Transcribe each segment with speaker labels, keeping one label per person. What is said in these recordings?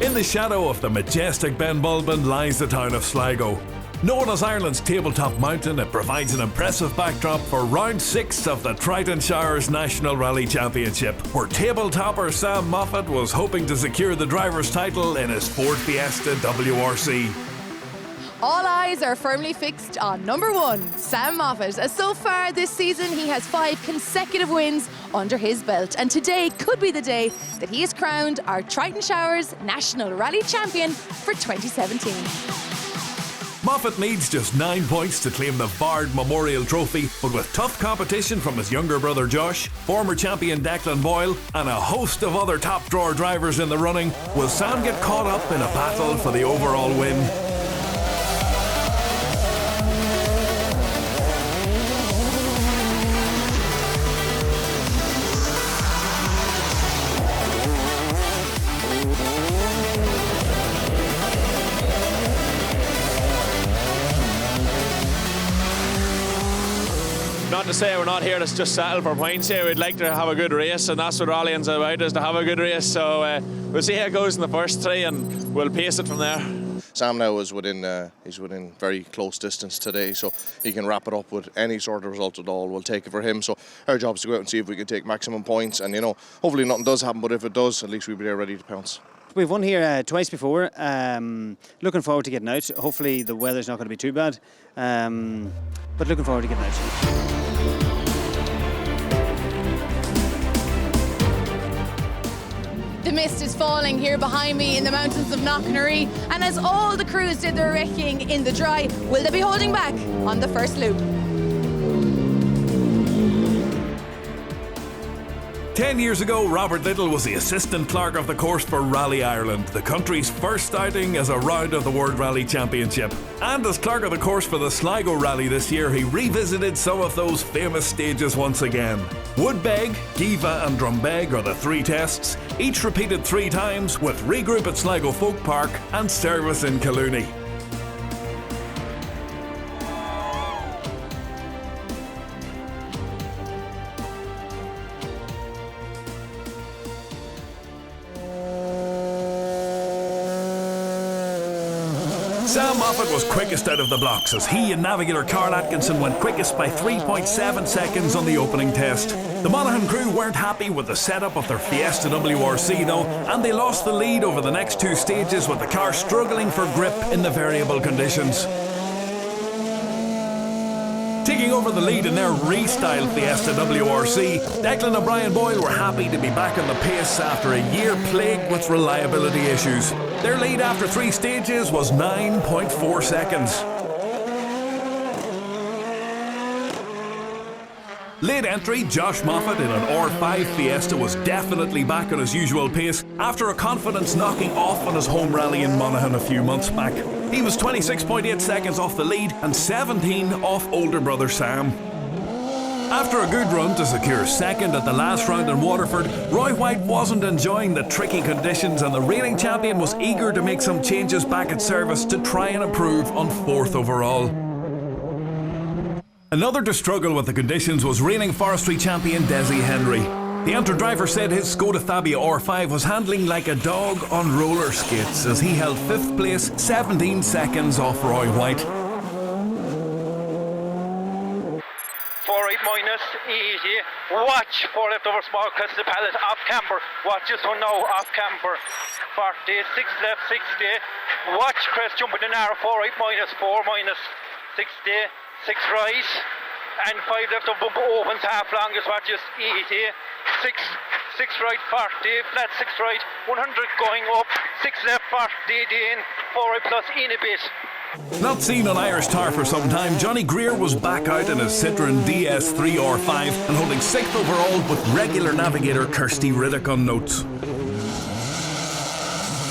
Speaker 1: In the shadow of the majestic Ben Bulben lies the town of Sligo. Known as Ireland's tabletop mountain, it provides an impressive backdrop for round 6 of the Triton Shires National Rally Championship, where tabletopper Sam Moffat was hoping to secure the driver's title in his Ford Fiesta WRC.
Speaker 2: All eyes are firmly fixed on number 1, Sam Moffat, as so far this season he has 5 consecutive wins under his belt, and today could be the day that he is crowned our Triton Shires National Rally Champion for 2017.
Speaker 1: Moffat needs just 9 points to claim the Bard Memorial Trophy, but with tough competition from his younger brother Josh, former champion Declan Boyle, and a host of other top-drawer drivers in the running, will Sam get caught up in a battle for the overall win?
Speaker 3: Not to say we're not here to just settle for points here. We'd like to have a good race, and that's what rallying's about, is to have a good race. So we'll see how it goes in the first 3, and we'll pace it from there.
Speaker 4: Sam now is he's within very close distance today, so he can wrap it up with any sort of result at all. We'll take it for him. So our job is to go out and see if we can take maximum points, and hopefully nothing does happen, but if it does, at least we'll be there ready to pounce.
Speaker 5: We've won here twice before. Looking forward to getting out. Hopefully the weather's not going to be too bad, but looking forward to getting out.
Speaker 2: The mist is falling here behind me in the mountains of Knocknaree, and as all the crews did their wrecking in the dry, will they be holding back on the first loop?
Speaker 1: 10 years ago, Robert Little was the assistant clerk of the course for Rally Ireland, the country's first outing as a round of the World Rally Championship. And as clerk of the course for the Sligo Rally this year, he revisited some of those famous stages once again. Woodbeg, Giva and Drumbeg are the 3 tests, each repeated 3 times, with regroup at Sligo Folk Park and service in Colooney. Sam Moffat was quickest out of the blocks as he and navigator Carl Atkinson went quickest by 3.7 seconds on the opening test. The Monaghan crew weren't happy with the setup of their Fiesta WRC though, and they lost the lead over the next 2 stages, with the car struggling for grip in the variable conditions. Taking over the lead in their restyled Fiesta WRC, Declan and Brian Boyle were happy to be back on the pace after a year plagued with reliability issues. Their lead after 3 stages was 9.4 seconds. Late entry Josh Moffat in an R5 Fiesta was definitely back on his usual pace after a confidence knocking off on his home rally in Monaghan a few months back. He was 26.8 seconds off the lead and 17 off older brother Sam. After a good run to secure second at the last round in Waterford, Roy White wasn't enjoying the tricky conditions, and the reigning champion was eager to make some changes back at service to try and improve on 4th overall. Another to struggle with the conditions was reigning forestry champion Desi Henry. The enter driver said his Skoda Fabia R5 was handling like a dog on roller skates as he held 5th place, 17 seconds off Roy White.
Speaker 6: 4-8 minus, easy. Watch for leftover small crystal pallet off camber. Watch this one now, off camber. 40, 6 left, 60. Watch Chris jumping in narrow, 4-8 minus, 4 minus, 60, 6 right. And 5 left of bump opens half longest, watch this, easy. 6 right, 40, flat 6 right, 100 going up, 6 left, 40 in, 4 right plus in a bit.
Speaker 1: Not seen on Irish tar for some time, Johnny Greer was back out in his Citroën DS3 R5 and holding 6th overall with regular navigator Kirsty Riddick on notes.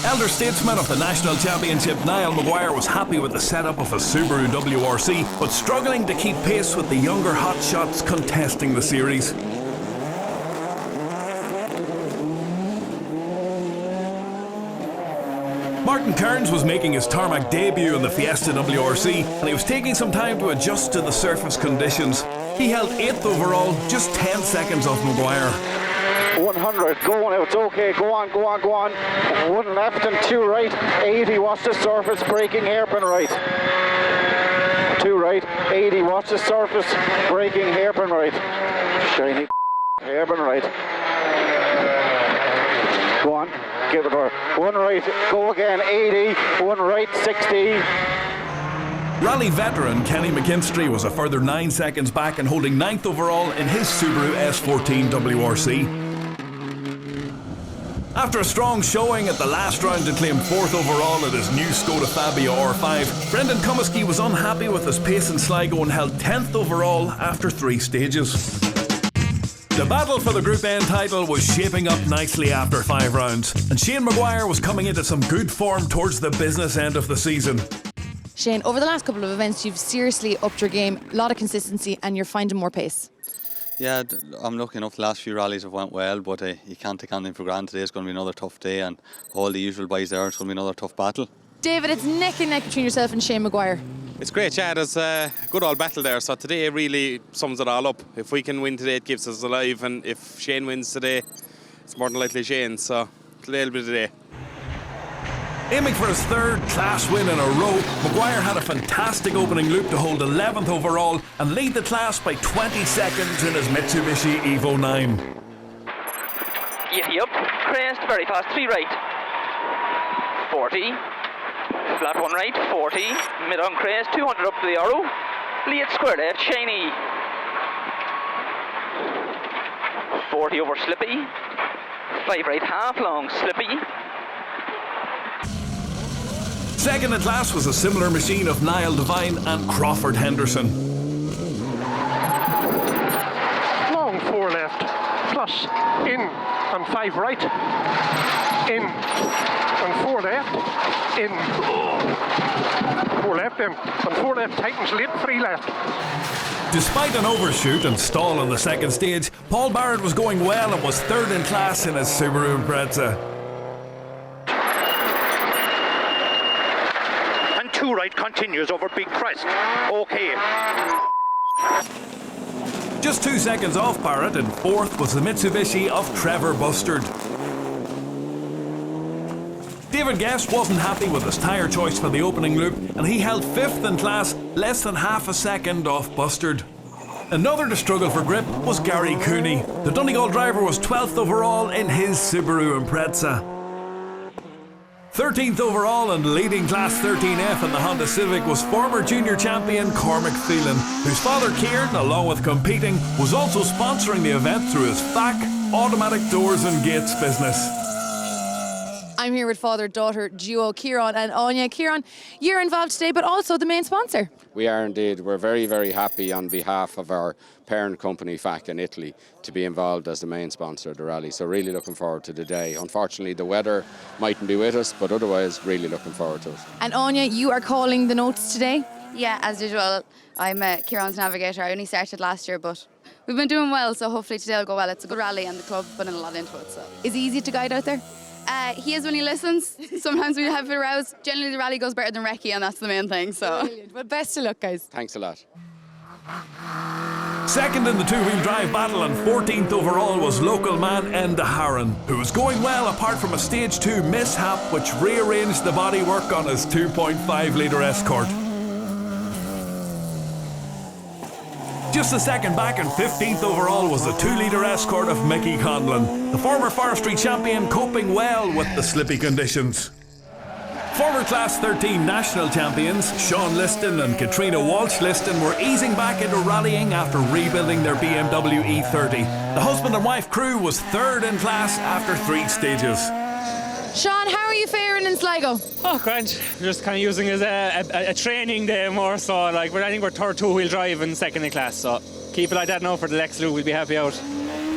Speaker 1: Elder statesman of the National Championship Niall Maguire was happy with the setup of a Subaru WRC, but struggling to keep pace with the younger hotshots contesting the series. Martin Kearns was making his tarmac debut in the Fiesta WRC, and he was taking some time to adjust to the surface conditions. He held 8th overall, just 10 seconds off Maguire.
Speaker 7: 100, go now, it's okay, go on. 1 left and 2 right, 80, watch the surface, braking hairpin right. 2 right, 80, watch the surface, braking hairpin right. Shiny hairpin right. Go on, give it her. 1 right, go again, 80, 1 right, 60.
Speaker 1: Rally veteran Kenny McKinstry was a further 9 seconds back and holding 9th overall in his Subaru S14 WRC. After a strong showing at the last round to claim 4th overall at his new Skoda Fabia R5, Brendan Comiskey was unhappy with his pace in Sligo and held 10th overall after 3 stages. The battle for the Group N title was shaping up nicely after 5 rounds, and Shane Maguire was coming into some good form towards the business end of the season.
Speaker 2: Shane, over the last couple of events, you've seriously upped your game, a lot of consistency, and you're finding more pace.
Speaker 8: Yeah, I'm lucky enough. The last few rallies have went well, but you can't take anything for granted. Today is going to be another tough day, and all the usual boys there, it's going to be another tough battle.
Speaker 2: David, it's neck and neck between yourself and Shane Maguire.
Speaker 9: It's great, yeah. There's a good old battle there. So today really sums it all up. If we can win today, it keeps us alive, and if Shane wins today, it's more than likely Shane. So today will be the day.
Speaker 1: Aiming for his 3rd class win in a row, Maguire had a fantastic opening loop to hold 11th overall and lead the class by 20 seconds in his Mitsubishi Evo 9.
Speaker 6: Yeti up, crest, very fast, 3 right. 40. Flat 1 right, 40. Mid on crest, 200 up to the arrow. Lead square left, shiny. 40 over slippy. 5 right, half long, slippy.
Speaker 1: Second in class was a similar machine of Niall Devine and Crawford Henderson.
Speaker 10: Long 4 left, plus in and 5 right, in and 4 left, in 4 left, in and 4 left, tightens late, 3 left.
Speaker 1: Despite an overshoot and stall on the second stage, Paul Barrett was going well and was 3rd in class in his Subaru Impreza.
Speaker 10: 2 right continues over big crest. Okay.
Speaker 1: Just 2 seconds off Barrett, and 4th was the Mitsubishi of Trevor Bustard. David Guest wasn't happy with his tyre choice for the opening loop, and he held 5th in class, less than half a second off Bustard. Another to struggle for grip was Gary Cooney. The Donegal driver was 12th overall in his Subaru Impreza. 13th overall and leading Class 13F in the Honda Civic was former junior champion Cormac Phelan, whose father Kieran, along with competing, was also sponsoring the event through his FAC automatic doors and gates business.
Speaker 2: I'm here with father-daughter duo Kieran and Anya. Kieran, you're involved today, but also the main sponsor.
Speaker 11: We are indeed. We're very, very happy on behalf of our parent company, FAC in Italy, to be involved as the main sponsor of the rally. So really looking forward to the day. Unfortunately, the weather mightn't be with us, but otherwise really looking forward to it.
Speaker 2: And Anya, you are calling the notes today?
Speaker 12: Yeah, as usual. I'm Kieran's navigator. I only started last year, but we've been doing well, so hopefully today will go well. It's a good rally and the club put in a lot into it. So.
Speaker 2: Is he easy to guide out there?
Speaker 12: He is when he listens. Sometimes we have a bit of rows. Generally the rally goes better than recce, and that's the main thing. So.
Speaker 2: Brilliant. Well, best of luck, guys.
Speaker 11: Thanks a lot.
Speaker 1: Second in the two-wheel drive battle and 14th overall was local man Enda Harron, who was going well apart from a stage 2 mishap which rearranged the bodywork on his 2.5 litre Escort. Just a second back and 15th overall was the 2 litre Escort of Mickey Conlon, the former forestry champion, coping well with the slippy conditions. Former Class 13 national champions Sean Liston and Katrina Walsh-Liston were easing back into rallying after rebuilding their BMW E30. The husband and wife crew was 3rd in class after 3 stages.
Speaker 2: Sean, how are you faring in Sligo?
Speaker 13: Oh, grand. We're just kind of using it as a training day more so. I think we're 3rd two-wheel drive and 2nd in class, so keep it like that now for the next loop. We'll be happy out.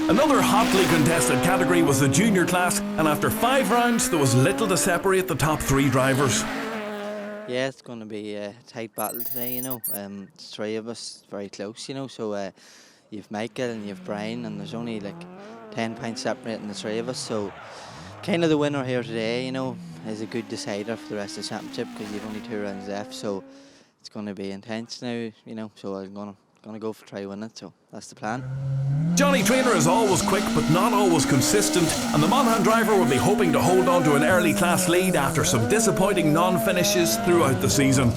Speaker 1: Another hotly contested category was the junior class, and after 5 rounds there was little to separate the top 3 drivers.
Speaker 14: Yeah, it's going to be a tight battle today, you know. It's 3 of us, very close, you know. So you've Michael and you've Brian, and there's only like 10 points separating the 3 of us. So kind of the winner here today, you know, is a good decider for the rest of the championship because you've only 2 rounds left. So it's going to be intense now, you know. So I'm going to going to go for try win it, so that's the plan.
Speaker 1: Johnny Traynor is always quick but not always consistent, and the Monaghan driver will be hoping to hold on to an early class lead after some disappointing non-finishes throughout the season.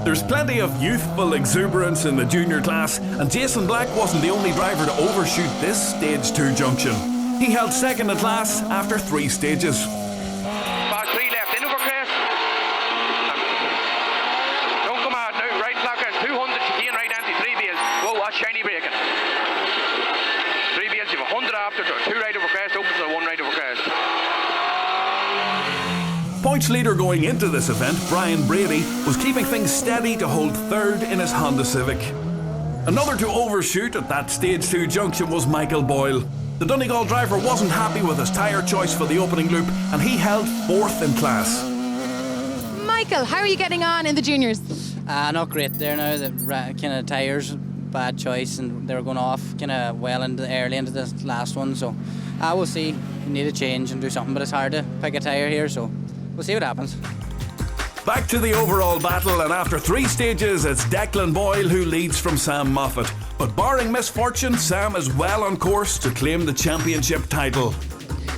Speaker 1: There's plenty of youthful exuberance in the junior class, and Jason Black wasn't the only driver to overshoot this Stage 2 junction. He held second in class after 3 stages.
Speaker 6: Bar 3 left, in over crest. Don't come out now, right clockers, 200 chicane right anti 3 bales. Whoa, watch shiny braking. 3 bales, you've 100 after, 2 right over crest, opens to 1 right over crest.
Speaker 1: Points leader going into this event, Brian Brady, was keeping things steady to hold third in his Honda Civic. Another to overshoot at that Stage 2 junction was Michael Boyle. The Donegal driver wasn't happy with his tyre choice for the opening loop, and he held 4th in class.
Speaker 2: Michael, how are you getting on in the juniors?
Speaker 15: Not great there now. The kind of tyres, bad choice, and they were going off kind of well early into the last one. So we'll see. We need a change and do something, but it's hard to pick a tyre here, so we'll see what happens.
Speaker 1: Back to the overall battle, and after 3 stages, it's Declan Boyle who leads from Sam Moffat. But barring misfortune, Sam is well on course to claim the championship title.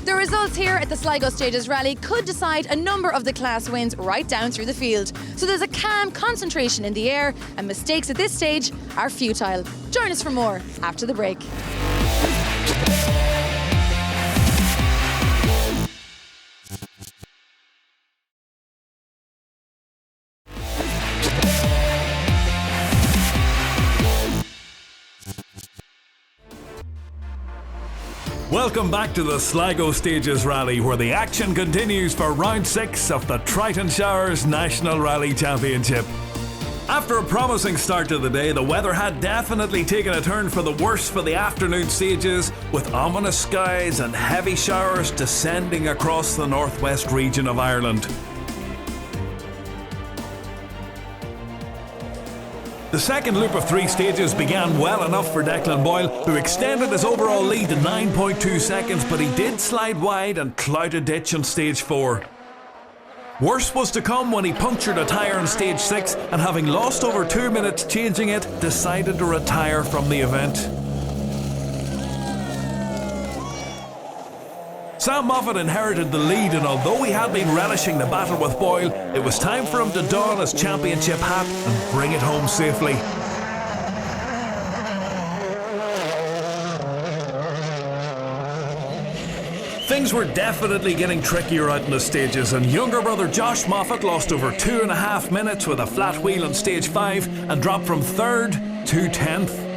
Speaker 2: The results here at the Sligo Stages Rally could decide a number of the class wins right down through the field. So there's a calm concentration in the air, and mistakes at this stage are futile. Join us for more after the break.
Speaker 1: Welcome back to the Sligo Stages Rally, where the action continues for round 6 of the Triton Showers National Rally Championship. After a promising start to the day, the weather had definitely taken a turn for the worse for the afternoon stages, with ominous skies and heavy showers descending across the northwest region of Ireland. The second loop of 3 stages began well enough for Declan Boyle, who extended his overall lead to 9.2 seconds, but he did slide wide and clout a ditch on stage 4. Worse was to come when he punctured a tyre on stage 6, and having lost over 2 minutes changing it, decided to retire from the event. Sam Moffat inherited the lead, and although he had been relishing the battle with Boyle, it was time for him to don his championship hat and bring it home safely. Things were definitely getting trickier out in the stages, and younger brother Josh Moffat lost over 2.5 minutes with a flat wheel on stage 5 and dropped from 3rd to 10th.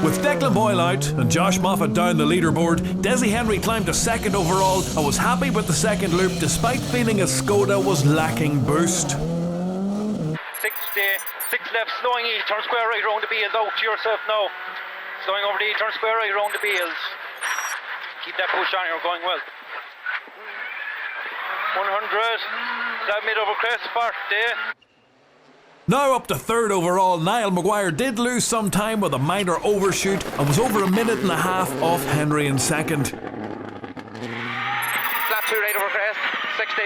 Speaker 1: With Declan Boyle out and Josh Moffat down the leaderboard, Desi Henry climbed to 2nd overall and was happy with the second loop despite feeling his Skoda was lacking boost.
Speaker 6: 6 left, slowing E, turn square right round the beels, out to yourself now. Slowing over the E, turn square right round the beels. Keep that push on, you're going well. 100, that mid over crest, 40.
Speaker 1: Now up to 3rd overall, Niall Maguire did lose some time with a minor overshoot and was over 1.5 minutes off Henry in 2nd.
Speaker 6: Flat 2 right over crest, 60,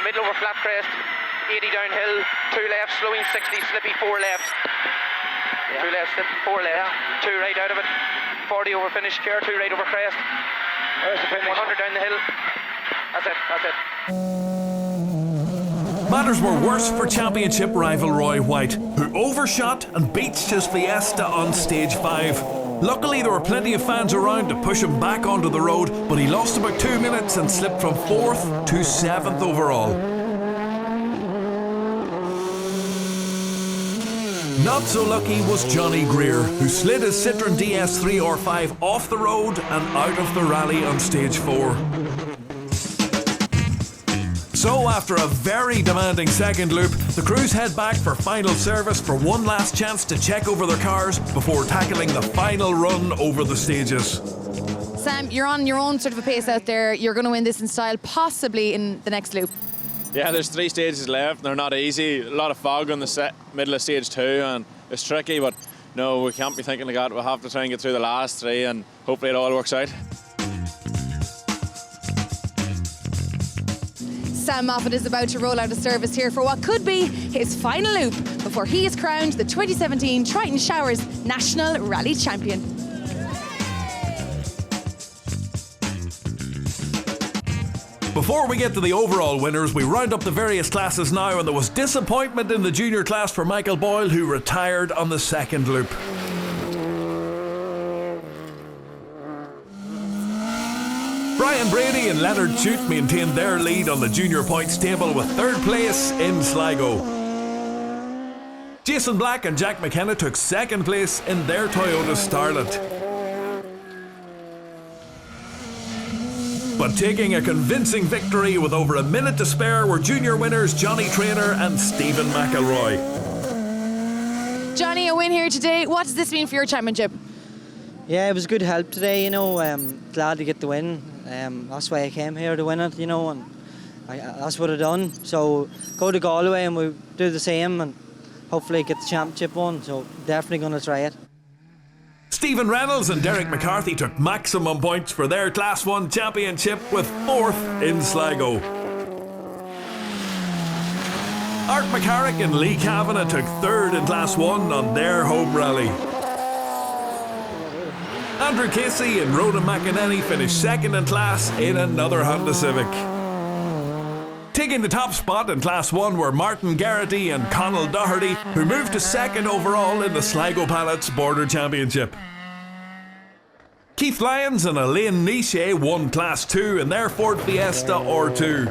Speaker 6: middle over flat crest, 80 downhill, 2 left, slowing 60, slippy 4 left. 2 left, slippy 4 left, 2 right out of it, 40 over finish, chair 2 right over crest, 100 down the hill. That's it.
Speaker 1: Matters were worse for championship rival Roy White, who overshot and beached his Fiesta on stage 5. Luckily there were plenty of fans around to push him back onto the road, but he lost about 2 minutes and slipped from 4th to 7th overall. Not so lucky was Johnny Greer, who slid his Citroen DS3 R5 off the road and out of the rally on stage 4. So after a very demanding second loop, the crews head back for final service for one last chance to check over their cars before tackling the final run over the stages.
Speaker 2: Sam, you're on your own sort of a pace out there. You're going to win this in style, possibly in the next loop.
Speaker 3: Yeah, there's 3 stages left and they're not easy. A lot of fog on the middle of stage 2 and it's tricky, but no, we can't be thinking like that. We'll have to try and get through the last 3 and hopefully it all works out.
Speaker 2: Sam Moffat is about to roll out of service here for what could be his final loop before he is crowned the 2017 Triton Showers National Rally Champion.
Speaker 1: Before we get to the overall winners, we round up the various classes now, and there was disappointment in the junior class for Michael Boyle, who retired on the second loop. Brian Brady and Leonard Chute maintained their lead on the junior points table with third place in Sligo. Jason Black and Jack McKenna took second place in their Toyota Starlet. But taking a convincing victory with over a minute to spare were junior winners Johnny Traynor and Stephen McElroy.
Speaker 2: Johnny, a win here today. What does this mean for your championship?
Speaker 14: Yeah, it was good help today, you know. Glad to get the win. That's why I came here to win it, you know, and that's what I done. So go to Galway and we'll do the same and hopefully get the championship won. So definitely going to try it.
Speaker 1: Stephen Reynolds and Derek McCarthy took maximum points for their Class 1 championship with 4th in Sligo. Art McCarrick and Lee Kavanagh took 3rd in Class 1 on their home rally. Andrew Casey and Rhoda McEnany finished 2nd in class in another Honda Civic. Taking the top spot in Class 1 were Martin Garrity and Connell Doherty, who moved to 2nd overall in the Sligo Pallets Border Championship. Keith Lyons and Elaine Niche won Class 2 in their Ford Fiesta R2.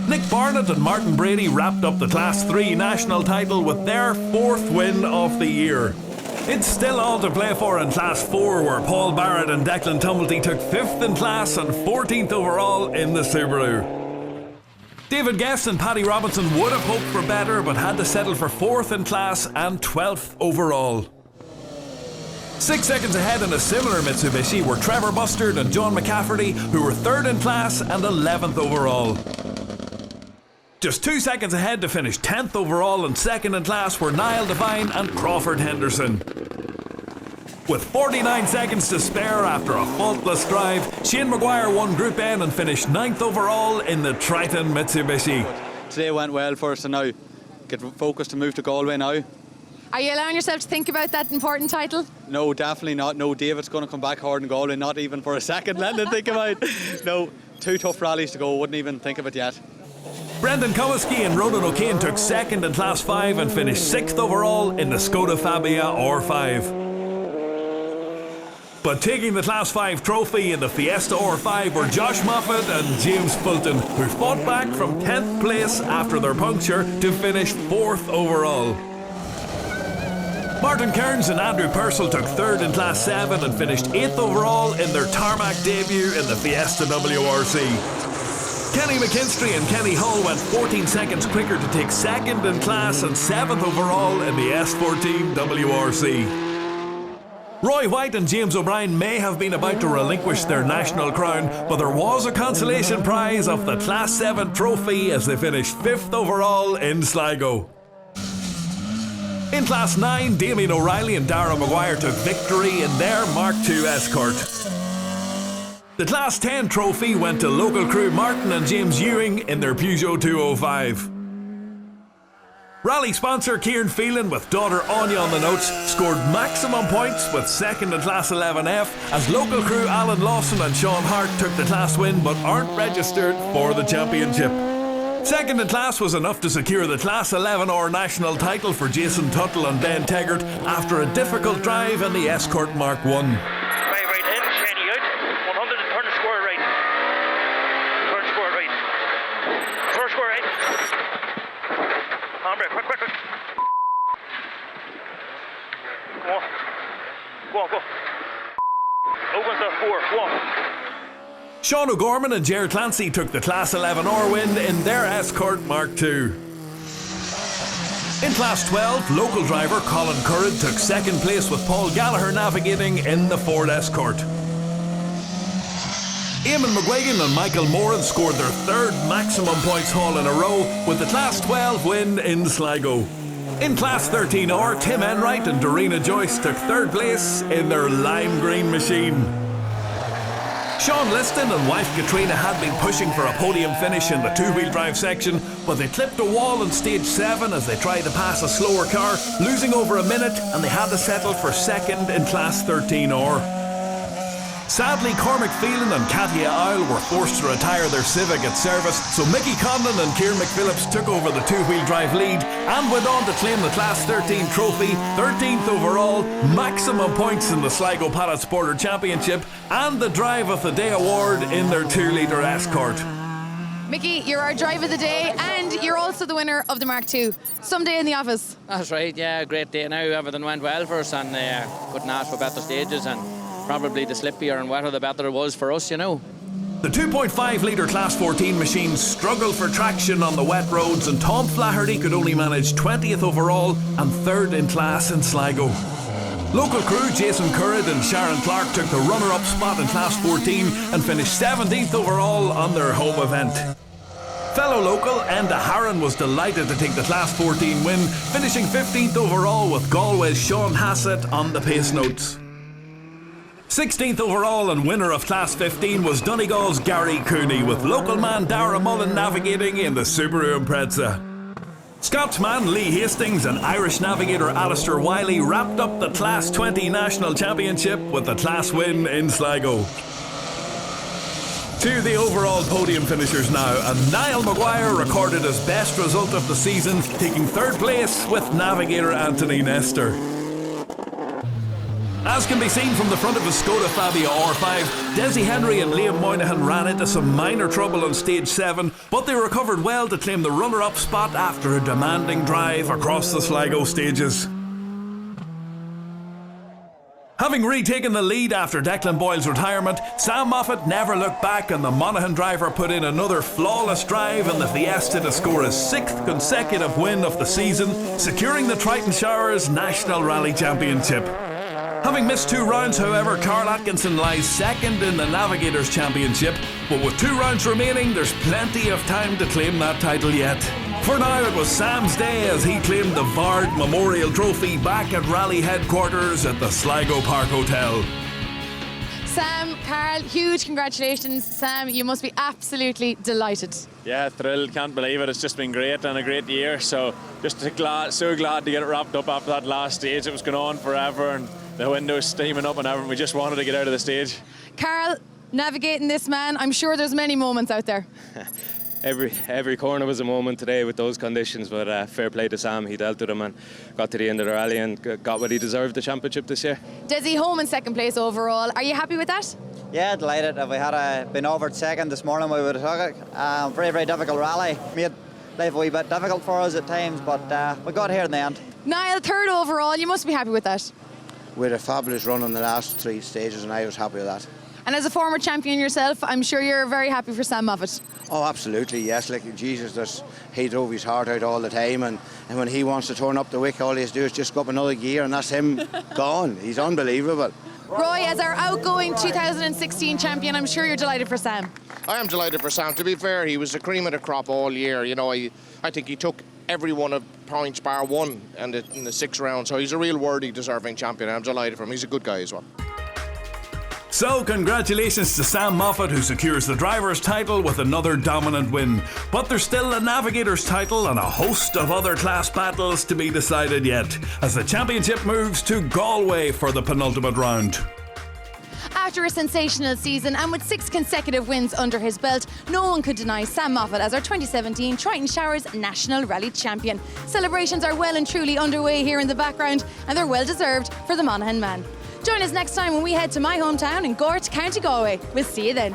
Speaker 1: Nick Barnett and Martin Brady wrapped up the Class 3 national title with their 4th win of the year. It's still all to play for in Class 4, where Paul Barrett and Declan Tumblety took 5th in class and 14th overall in the Subaru. David Guest and Paddy Robinson would have hoped for better, but had to settle for 4th in class and 12th overall. 6 seconds ahead in a similar Mitsubishi were Trevor Bustard and John McCafferty, who were 3rd in class and 11th overall. Just 2 seconds ahead to finish 10th overall and 2nd in class were Niall Devine and Crawford Henderson. With 49 seconds to spare after a faultless drive, Shane Maguire won Group N and finished 9th overall in the Triton Mitsubishi.
Speaker 8: Today went well for us, and now get focused to move to Galway now.
Speaker 2: Are you allowing yourself to think about that important title?
Speaker 8: No, definitely not. No, David's going to come back hard in Galway, not even for a second letting it think about it. No, 2 tough rallies to go, wouldn't even think of it yet.
Speaker 1: Brendan Comiskey and Ronan O'Kane took 2nd in Class 5 and finished 6th overall in the Skoda Fabia R5. But taking the Class 5 trophy in the Fiesta R5 were Josh Moffat and James Fulton, who fought back from 10th place after their puncture to finish 4th overall. Martin Kearns and Andrew Purcell took 3rd in Class 7 and finished 8th overall in their tarmac debut in the Fiesta WRC. Kenny McKinstry and Kenny Hull went 14 seconds quicker to take 2nd in class and 7th overall in the S14 WRC. Roy White and James O'Brien may have been about to relinquish their national crown, but there was a consolation prize of the Class 7 trophy as they finished 5th overall in Sligo. In Class 9, Damien O'Reilly and Darragh Maguire took victory in their Mark II Escort. The Class 10 trophy went to local crew Martin and James Ewing in their Peugeot 205. Rally sponsor Kieran Phelan with daughter Anya on the notes scored maximum points with 2nd in Class 11F, as local crew Alan Lawson and Sean Hart took the class win but aren't registered for the championship. 2nd in class was enough to secure the Class 11R national title for Jason Tuttle and Ben Teggart after a difficult drive in the Escort Mark 1. Sean O'Gorman and Ger Clancy took the Class 11R win in their Escort Mark II. In Class 12, local driver Colin Curran took 2nd place with Paul Gallagher navigating in the Ford Escort. Eamon McGuigan and Michael Moran scored their 3rd maximum points haul in a row with the Class 12 win in Sligo. In Class 13R, Tim Enright and Dorena Joyce took 3rd place in their lime green machine. Sean Liston and wife Katrina had been pushing for a podium finish in the two-wheel drive section, but they clipped a wall in stage 7 as they tried to pass a slower car, losing over a minute, and they had to settle for second in Class 13R. Sadly, Cormac Phelan and Katia Isle were forced to retire their Civic at service, so Mickey Conlon and Kieran McPhillips took over the two-wheel drive lead and went on to claim the Class 13 trophy, 13th overall, maximum points in the Sligo Paddock Sporter Championship, and the Drive of the Day award in their 2-litre Escort.
Speaker 2: Mickey, you're our drive of the day and you're also the winner of the Mark II. Someday in the office.
Speaker 16: That's right, yeah, great day now. Everything went well for us and couldn't ask for better stages, and probably the slippier and wetter the better it was for us, you know.
Speaker 1: The 2.5-litre Class 14 machines struggled for traction on the wet roads, and Tom Flaherty could only manage 20th overall and 3rd in class in Sligo. Local crew Jason Currid and Sharon Clark took the runner-up spot in Class 14 and finished 17th overall on their home event. Fellow local Enda Harron was delighted to take the Class 14 win, finishing 15th overall with Galway's Sean Hassett on the pace notes. 16th overall and winner of Class 15 was Donegal's Gary Cooney, with local man Dara Mullen navigating in the Subaru Impreza. Scotsman Lee Hastings and Irish navigator Alistair Wiley wrapped up the Class 20 National Championship with the class win in Sligo. To the overall podium finishers now, and Niall Maguire recorded his best result of the season, taking 3rd place with navigator Anthony Nestor. As can be seen from the front of his Skoda Fabia R5, Desi Henry and Liam Moynihan ran into some minor trouble on stage 7, but they recovered well to claim the runner-up spot after a demanding drive across the Sligo stages. Having retaken the lead after Declan Boyle's retirement, Sam Moffat never looked back, and the Monaghan driver put in another flawless drive in the Fiesta to score his 6th consecutive win of the season, securing the Triton Showers National Rally Championship. Having missed 2 rounds, however, Carl Atkinson lies 2nd in the Navigators Championship, but with 2 rounds remaining, there's plenty of time to claim that title yet. For now, it was Sam's day as he claimed the Vard Memorial Trophy back at rally headquarters at the Sligo Park Hotel.
Speaker 2: Sam, Carl, huge congratulations. Sam, you must be absolutely delighted.
Speaker 3: Yeah, thrilled, can't believe it. It's just been great and a great year, so just so glad to get it wrapped up after that last stage. It was going on forever and the window's steaming up and everything. We just wanted to get out of the stage.
Speaker 2: Carl, navigating this man, I'm sure there's many moments out there.
Speaker 17: Every corner was a moment today with those conditions, but fair play to Sam. He dealt with them and got to the end of the rally and got what he deserved, the championship this year.
Speaker 2: Desi home in 2nd place overall. Are you happy with that?
Speaker 18: Yeah, delighted. If we had been over 2nd this morning, we would have took it. Very, very difficult rally. Made life a wee bit difficult for us at times, but we got here in the end.
Speaker 2: Niall, 3rd overall. You must be happy with that.
Speaker 19: We had a fabulous run on the last 3 stages, and I was happy with that.
Speaker 2: And as a former champion yourself, I'm sure you're very happy for Sam Moffat.
Speaker 19: Oh, absolutely, yes. Like Jesus, he drove his heart out all the time, and when he wants to turn up the wick, all he has to do is just go up another gear, and that's him gone. He's unbelievable.
Speaker 2: Roy, as our outgoing 2016 champion, I'm sure you're delighted for Sam.
Speaker 4: I am delighted for Sam. To be fair, he was the cream of the crop all year. You know, I think he took every one of points bar 1 in the 6th round, so he's a real worthy, deserving champion. I'm delighted for him. He's a good guy as well.
Speaker 1: So congratulations to Sam Moffat, who secures the driver's title with another dominant win. But there's still a navigator's title and a host of other class battles to be decided yet, as the championship moves to Galway for the penultimate round.
Speaker 2: After a sensational season and with 6 consecutive wins under his belt, no one could deny Sam Moffat as our 2017 Triton Showers National Rally Champion. Celebrations are well and truly underway here in the background, and they're well deserved for the Monaghan man. Join us next time when we head to my hometown in Gort, County Galway. We'll see you then.